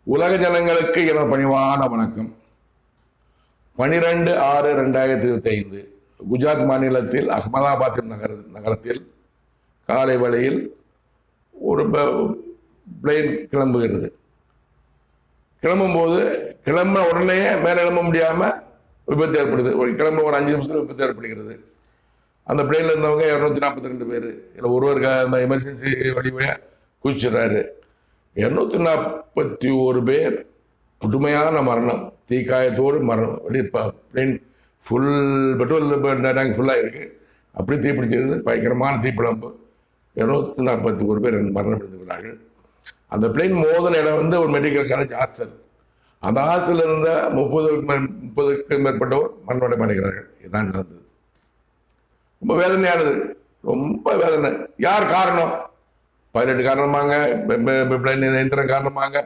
உலக ஜனங்களுக்கு எனது பணிவான வணக்கம். 12/6/2025 குஜராத் மாநிலத்தில் அகமதாபாத் நகரத்தில் காலை வேளையில் ஒரு பிளேன் கிளம்புகிறது. கிளம்பும்போது கிளம்பின உடனே மேலே எழும்ப முடியாமல் விபத்து ஏற்படுது. கிளம்ப ஒரு 5 நிமிஷத்தில் விபத்து ஏற்படுகிறது. அந்த பிளேனில் இருந்தவங்க 242 பேர். இதில் ஒருவருக்கு அந்த எமர்ஜென்சி வழியாக குதிச்சிடுறாரு. 241 பேர் புதுமையான மரணம், தீக்காயத்தோடு மரணம். பிளேன் ஃபுல் பெட்ரோல் டேங்க் ஃபுல்லாக இருக்குது. அப்படி தீப்பிடிச்சிருது. பயங்கரமான தீப்பிழம்பு. 241 பேர் மரணம் அடைந்துள்ளார்கள். அந்த பிளேன் மோதல் இடம் வந்து ஒரு மெடிக்கல் காலேஜ் ஹாஸ்டல். அந்த ஹாஸ்டலில் இருந்த 30க்கும் மேற்பட்டவர் மரணம் அடைகிறார்கள். இதுதான் நடந்தது. ரொம்ப வேதனையானது, ரொம்ப வேதனை. யார் காரணம்? பைலட் காரணமாங்க, பிளேன் இயந்திரம் காரணமாங்க,